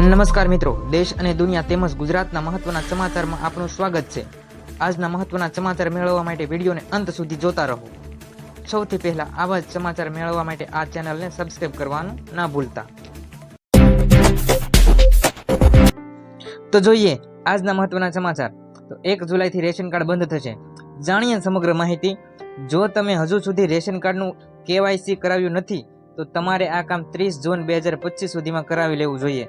નમસ્કાર મિત્રો, દેશ અને દુનિયા તેમજ ગુજરાતના મહત્વના સમાચારમાં આપનું સ્વાગત છે। આજના મહત્વના સમાચાર મેળવવા માટે વિડીયોને અંત સુધી જોતા રહો। સૌથી પહેલા આવા જ સમાચાર મેળવવા માટે આ ચેનલને સબસ્ક્રાઇબ કરવાનું ના ભૂલતા। તો જોઈએ આજના મહત્વના સમાચાર। તો 1 જુલાઈથી રેશન કાર્ડ બંધ થશે, જાણીએ સમગ્ર માહિતી। જો તમે હજુ સુધી રેશન કાર્ડનું KYC કરાવ્યું નથી તો તમારે આ કામ 30 જૂન 2025 સુધીમાં કરાવી લેવું જોઈએ,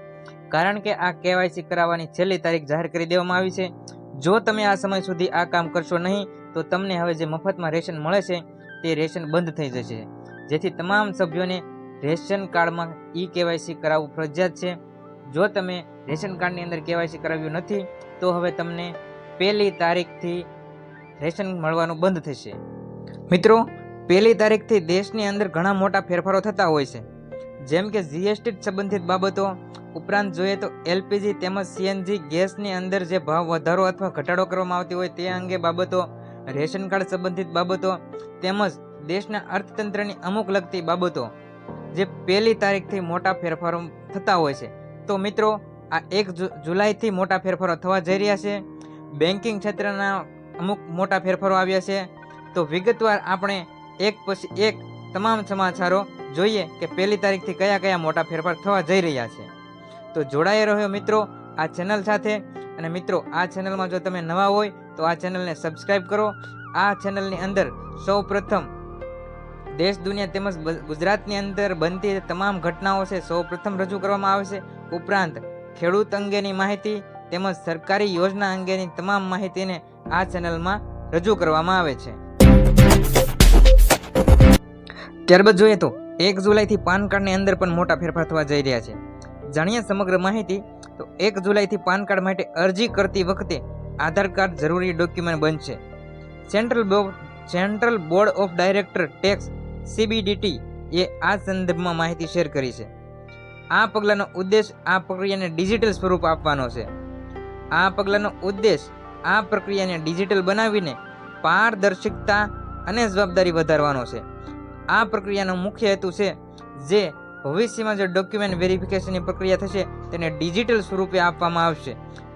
કારણ કે આ KYC કરાવવાની છેલ્લી તારીખ જાહેર કરી દેવામાં આવી છે। જો તમે આ સમય સુધી આ કામ કરશો નહીં તો તમને હવે જે મફતમાં રેશન મળે છે તે રેશન બંધ થઈ જશે, જેથી તમામ સભ્યોને રેશન કાર્ડમાં KYC કરાવવું ફરજિયાત છે। જો તમે રેશન કાર્ડની અંદર KYC કરાવ્યું નથી તો હવે તમને 1લી તારીખથી રેશન મળવાનું બંધ થશે। મિત્રો, 1લી તારીખથી દેશની અંદર ઘણા મોટા ફેરફારો થતા હોય છે, જેમ કે GST સંબંધિત બાબતો ઉપરાંત જોઈએ તો LPG તેમજ CNG ગેસની અંદર જે ભાવ વધારો અથવા ઘટાડો કરવામાં આવતી હોય તે અંગે બાબતો, રેશન કાર્ડ સંબંધિત બાબતો તેમજ દેશના અર્થતંત્રની અમુક લગતી બાબતો જે 1લી તારીખથી મોટા ફેરફારો થતા હોય છે। તો મિત્રો, આ 1 જુલાઈથી મોટા ફેરફારો થવા જઈ રહ્યા છે। બેન્કિંગ ક્ષેત્રના અમુક મોટા ફેરફારો આવ્યા છે। તો વિગતવાર આપણે એક પછી એક તમામ સમાચારો જોઈએ કે 1લી તારીખથી કયા કયા મોટા ફેરફાર થવા જઈ રહ્યા છે। તો જોડાઈ રહ્યો મિત્રો આ ચેનલ સાથે। અને મિત્રો, આ ચેનલમાં જો તમે નવા હોય તો આ ચેનલને સબસ્ક્રાઇબ કરો। આ ચેનલની અંદર સૌ પ્રથમ દેશ દુનિયા તેમજ ગુજરાતની અંદર બનતી તમામ ઘટનાઓ છે સૌ પ્રથમ રજૂ કરવામાં આવે છે। ઉપરાંત ખેડૂત અંગેની માહિતી તેમજ સરકારી યોજના અંગેની તમામ માહિતીને આ ચેનલમાં રજૂ કરવામાં આવે છે। ત્યારબાદ જોઈએ તો 1 જુલાઈથી પાન કાર્ડની અંદર પણ મોટા ફેરફાર થવા જઈ રહ્યા છે, જાણીએ સમગ્ર માહિતી। તો 1 જુલાઈથી પાન કાર્ડ માટે અરજી કરતી વખતે આધાર કાર્ડ જરૂરી ડોક્યુમેન્ટ બનશે। Central board of director tax CBDT એ આ સંદર્ભમાં માહિતી શેર કરી છે। આ પગલાંનો ઉદ્દેશ આ પ્રક્રિયાને ડિજિટલ સ્વરૂપ આપવાનો છે। આ પગલાંનો ઉદ્દેશ આ પ્રક્રિયાને ડિજિટલ બનાવીને પારદર્શિકતા અને જવાબદારી વધારવાનો છે। આ પ્રક્રિયાનો મુખ્ય હેતુ છે જે ભવિષ્યમાં જે ડોક્યુમેન્ટ વેરિફિકેશનની પ્રક્રિયા થશે તેને ડિજિટલ સ્વરૂપે આપવામાં આવશે।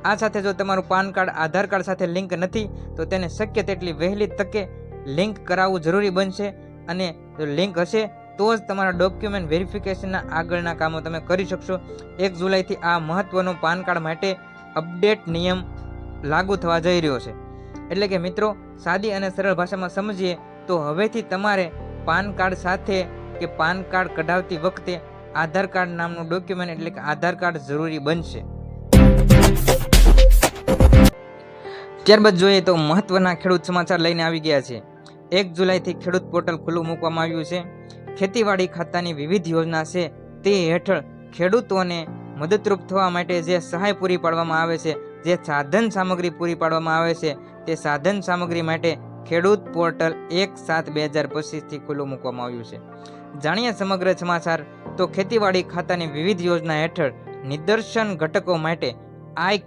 આ સાથે જો તમારું પાન કાર્ડ આધાર કાર્ડ સાથે લિંક નથી તો તેને શક્ય તેટલી વહેલી તકે લિંક કરાવવું જરૂરી બનશે, અને જો લિંક હશે તો જ તમારા ડોક્યુમેન્ટ વેરિફિકેશનના આગળના કામો તમે કરી શકશો। 1 જુલાઈથી આ મહત્વનો પાન કાર્ડ માટે અપડેટ નિયમ લાગુ થવા જઈ રહ્યો છે। એટલે કે મિત્રો, સાદી અને સરળ ભાષામાં સમજીએ તો હવેથી તમારે પાન કાર્ડ સાથે કે પાન કાર્ડ કઢાવતી વખતે આધાર કાર્ડ નામનું ડોક્યુમેન્ટ એટલે કે આધાર કાર્ડ જરૂરી બનશે। ત્યારબાદ જોઈએ તો મહત્વના ખેડૂત સમાચાર લઈને આવી ગયા છે। 1 જુલાઈથી ખેડૂત પોર્ટલ ખુલ્લું મૂકવામાં આવ્યું છે। ખેતીવાડી ખાતાની વિવિધ યોજના છે તે હેઠળ ખેડૂતોને મદદરૂપ થવા માટે જે સહાય પૂરી પાડવામાં આવે છે, જે સાધન સામગ્રી પૂરી પાડવામાં આવે છે, તે સાધન સામગ્રી માટે ખેડૂત પોર્ટલ 1/7/2025થી ખુલ્લું મૂકવામાં આવ્યું છે। જાણીએ સમગ્ર સમાચાર। તો ખેતીવાડી ખાતાની વિવિધ યોજના હેઠળ નિદર્શન ઘટકો માટે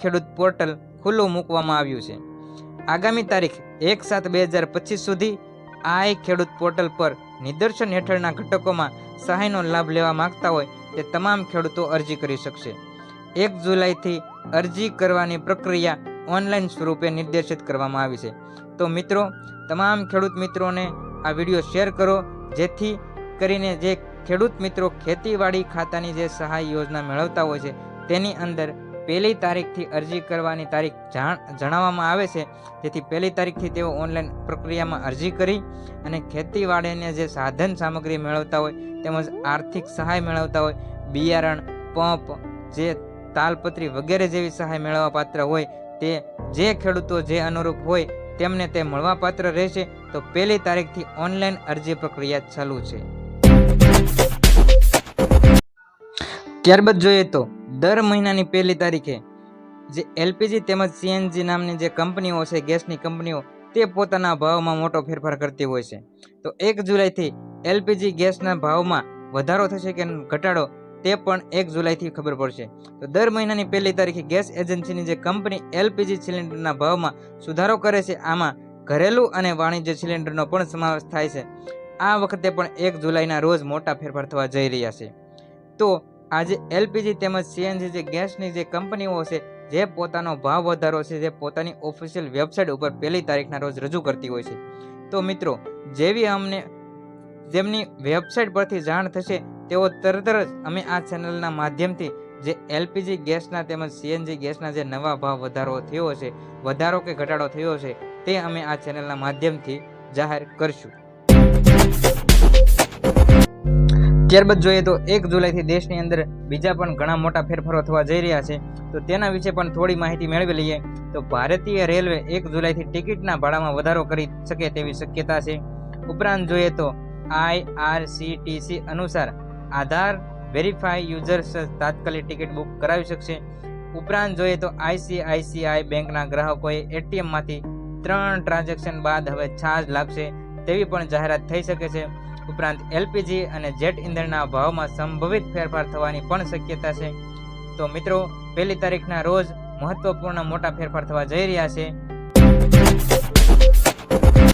ખેડૂત પોર્ટલ ખુલ્લું મૂકવામાં આવ્યું છે। આગામી તારીખ 1/7/2025 સુધી ખેડૂત પોર્ટલ પર નિદર્શન હેઠળના ઘટકોમાં સહાયનો લાભ લેવા માંગતા હોય તે તમામ ખેડૂતો અરજી કરી શકશે। 1 જુલાઈથી અરજી કરવાની પ્રક્રિયા ઓનલાઈન સ્વરૂપે નિર્દેશિત કરવામાં આવી છે। તો મિત્રો, તમામ ખેડૂત મિત્રોને આ વિડીયો શેર કરો, જેથી કરીને જે ખેડૂત મિત્રો ખેતીવાડી ખાતાની જે સહાય યોજના મેળવતા હોય છે તેની અંદર 1લી તારીખથી અરજી કરવાની તારીખ જણાવવામાં આવે છે, જેથી 1લી તારીખથી તેઓ ઓનલાઈન પ્રક્રિયામાં અરજી કરી અને ખેતીવાડીને જે સાધન સામગ્રી મેળવતા હોય તેમજ આર્થિક સહાય મેળવતા હોય, બિયારણ, પંપ, જે તાલપત્રી વગેરે જેવી સહાય મેળવવા પાત્ર હોય તે જે ખેડૂતો જે અનુરૂપ હોય તેમને તે મળવા પાત્ર રહેશે। તો 1લી તારીખથી ઓનલાઈન અરજી પ્રક્રિયા ચાલુ છે। ત્યારબાદ જોઈએ તો દર મહિનાની 1લી તારીખે જે LPG તેમજ CNG નામની જે કંપનીઓ છે, ગેસની કંપનીઓ, તે પોતાના ભાવમાં મોટો ફેરફાર કરતી હોય છે। તો 1 જુલાઈથી LPG ગેસના ભાવમાં વધારો થશે કે ઘટાડો તે પણ 1 જુલાઈથી ખબર પડશે। તો દર મહિનાની 1લી તારીખે ગેસ એજન્સીની જે કંપની LPG સિલિન્ડરના ભાવમાં સુધારો કરે છે, આમાં ઘરેલું અને વાણિજ્ય સિલિન્ડરનો પણ સમાવેશ થાય છે। આ વખતે પણ 1 જુલાઈના રોજ મોટા ફેરફાર થવા જઈ રહ્યા છે। તો આજે એલપીજી તેમજ સીએનજી જે ગેસની જે કંપનીઓ છે જે પોતાનો ભાવ વધારો છે જે પોતાની ઓફિશિયલ વેબસાઇટ ઉપર 1 તારીખના રોજ રજૂ કરતી હોય છે. તો મિત્રો જેવી અમને જેમની વેબસાઇટ પરથી જાણ થશે તેઓ તરત જ અમે આ ચેનલના માધ્યમથી જે એલપીજી ગેસના તેમજ સીએનજી ગેસના જે નવા ભાવ વધારો થયો છે, વધારો કે ઘટાડો થયો છે, તે અમે આ ચેનલના માધ્યમથી જાહેર કરશું. ત્યારબાદ જોઈએ તો 1 જુલાઈથી દેશની અંદર બીજા પણ ઘણા મોટા ફેરફારો થવા જઈ રહ્યા છે. તો તેના વિશે પણ થોડી માહિતી મેળવી લઈએ. તો ભારતીય રેલવે 1 જુલાઈથી ટિકિટના ભાડામાં વધારો કરી શકે તેવી શક્યતા છે. ઉપરાંત જોઈએ તો IRCTC અનુસાર આધાર વેરીફાઈ યુઝર્સ તાત્કાલિક ટિકિટ બુક કરાવી શકશે. ઉપરાંત જોઈએ તો ICICI બેંકના ગ્રાહકોએ એટીએમમાંથી 3 ટ્રાન્ઝેક્શન બાદ હવે ચાર્જ લાગશે તેવી પણ જાહેરાત થઈ શકે છે. ઉપરાંત એલપીજી અને જેટ ઇંધણના ભાવમાં સંભવિત ફેરફાર થવાની પણ શક્યતા છે. તો મિત્રો 1 તારીખના રોજ મહત્વપૂર્ણ મોટા ફેરફાર થવા જઈ રહ્યા છે.